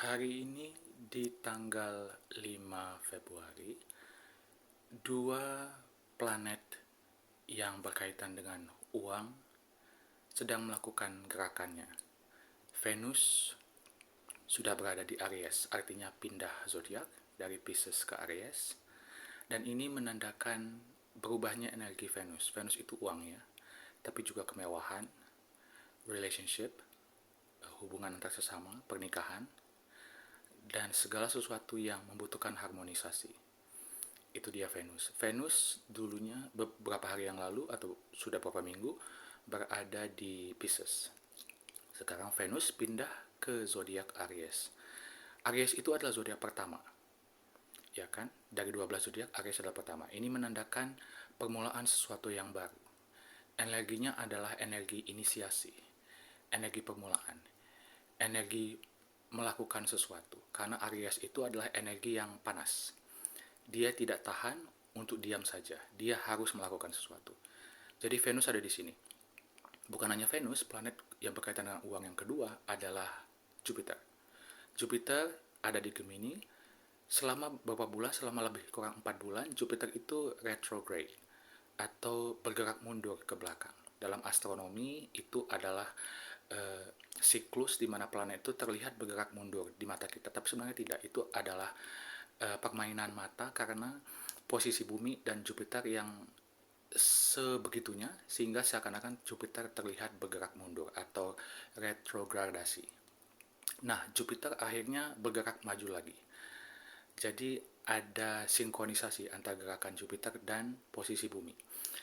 Hari ini di tanggal 5 Februari, dua planet yang berkaitan dengan uang sedang melakukan gerakannya. Venus sudah berada di Aries, artinya pindah zodiak dari Pisces ke Aries, dan ini menandakan berubahnya energi Venus. Venus itu uang ya, tapi juga kemewahan, relationship, hubungan antar sesama, pernikahan, dan segala sesuatu yang membutuhkan harmonisasi. Itu dia Venus. Venus dulunya beberapa hari yang lalu atau sudah beberapa minggu berada di Pisces. Sekarang Venus pindah ke zodiak Aries. Aries itu adalah zodiak pertama. Ya kan? Dari 12 zodiak Aries adalah pertama. Ini menandakan permulaan sesuatu yang baru. Energinya adalah energi inisiasi, energi permulaan, energi melakukan sesuatu. Karena Aries itu adalah energi yang panas. Dia tidak tahan untuk diam saja. Dia harus melakukan sesuatu. Jadi Venus ada di sini. Bukan hanya Venus, planet yang berkaitan dengan uang yang kedua adalah Jupiter. Jupiter ada di Gemini. Selama beberapa bulan, selama lebih kurang 4 bulan, Jupiter itu retrograde atau bergerak mundur ke belakang. Dalam astronomi itu adalah siklus di mana planet itu terlihat bergerak mundur di mata kita, tapi sebenarnya tidak. Itu adalah permainan mata karena posisi bumi dan Jupiter yang sebegitunya sehingga seakan-akan Jupiter terlihat bergerak mundur atau retrogradasi. Nah, Jupiter akhirnya bergerak maju lagi. Jadi ada sinkronisasi antara gerakan Jupiter dan posisi bumi,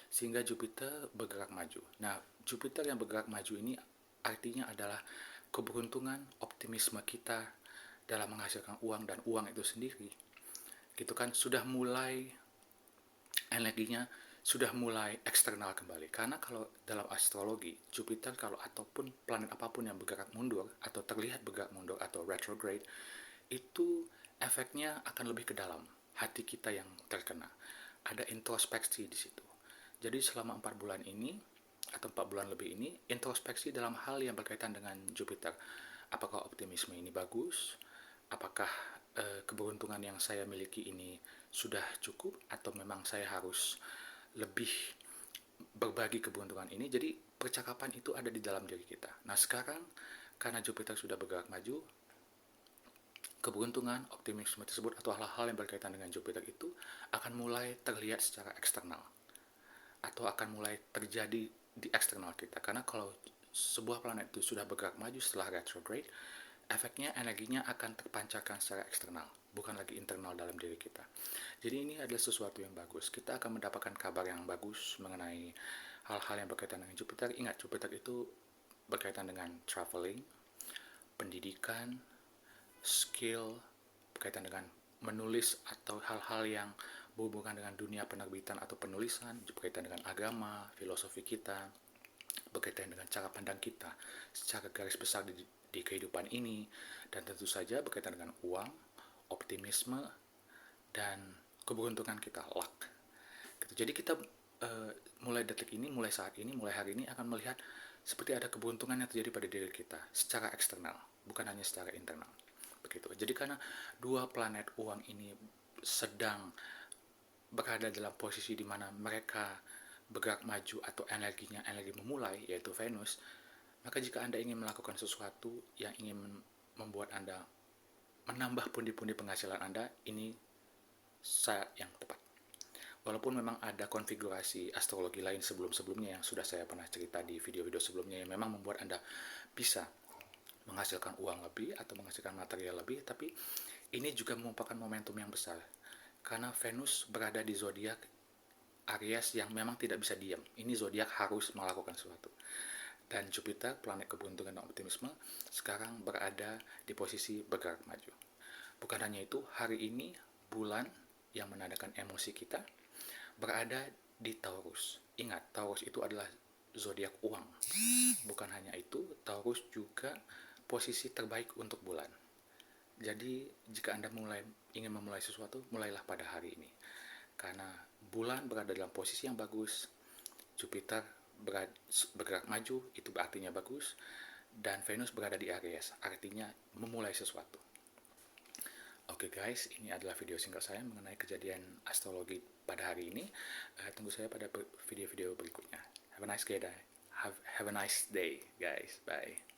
sehingga Jupiter bergerak maju. Nah, Jupiter yang bergerak maju ini artinya adalah keberuntungan, optimisme kita dalam menghasilkan uang dan uang itu sendiri. Gitu kan, sudah mulai energinya sudah mulai eksternal kembali. Karena kalau dalam astrologi, Jupiter kalau ataupun planet apapun yang bergerak mundur atau terlihat bergerak mundur atau retrograde, itu efeknya akan lebih ke dalam hati kita yang terkena. Ada introspeksi di situ. Jadi selama 4 bulan ini atau 4 bulan lebih ini, introspeksi dalam hal yang berkaitan dengan Jupiter. Apakah optimisme ini bagus? Apakah keberuntungan yang saya miliki ini sudah cukup atau memang saya harus lebih berbagi keberuntungan ini? Jadi percakapan itu ada di dalam diri kita. Nah sekarang karena Jupiter sudah bergerak maju, keberuntungan, optimisme tersebut atau hal-hal yang berkaitan dengan Jupiter itu akan mulai terlihat secara eksternal atau akan mulai terjadi di eksternal kita. Karena kalau sebuah planet itu sudah bergerak maju setelah retrograde, efeknya energinya akan terpancarkan secara eksternal, bukan lagi internal dalam diri kita. Jadi ini adalah sesuatu yang bagus. Kita akan mendapatkan kabar yang bagus mengenai hal-hal yang berkaitan dengan Jupiter. Ingat, Jupiter itu berkaitan dengan traveling, pendidikan, skill, berkaitan dengan menulis atau hal-hal yang berhubungan dengan dunia penerbitan atau penulisan, berkaitan dengan agama, filosofi kita, berkaitan dengan cara pandang kita secara garis besar di kehidupan ini, dan tentu saja berkaitan dengan uang, optimisme, dan keberuntungan kita, luck. Jadi kita mulai detik ini, mulai saat ini, mulai hari ini akan melihat seperti ada keberuntungan yang terjadi pada diri kita secara eksternal, bukan hanya secara internal. Begitu. Jadi karena dua planet uang ini sedang berada dalam posisi di mana mereka bergerak maju atau energi memulai, yaitu Venus, maka jika Anda ingin melakukan sesuatu yang ingin membuat Anda menambah pundi-pundi penghasilan Anda, ini saat yang tepat. Walaupun memang ada konfigurasi astrologi lain sebelum-sebelumnya yang sudah saya pernah cerita di video-video sebelumnya yang memang membuat Anda bisa menghasilkan uang lebih atau menghasilkan material lebih, tapi ini juga merupakan momentum yang besar. Karena Venus berada di zodiak Aries yang memang tidak bisa diam. Ini zodiak harus melakukan sesuatu. Dan Jupiter, planet keberuntungan dan optimisme, sekarang berada di posisi bergerak maju. Bukan hanya itu, hari ini bulan yang menandakan emosi kita berada di Taurus. Ingat, Taurus itu adalah zodiak uang. Bukan hanya itu, Taurus juga posisi terbaik untuk bulan. Jadi jika Anda ingin memulai sesuatu, mulailah pada hari ini. Karena bulan berada dalam posisi yang bagus, Jupiter bergerak maju, itu artinya bagus, dan Venus berada di Aries, artinya memulai sesuatu. Oke guys, ini adalah video singkat saya mengenai kejadian astrologi pada hari ini. Tunggu saya pada video-video berikutnya. Have a nice day, guys. Bye.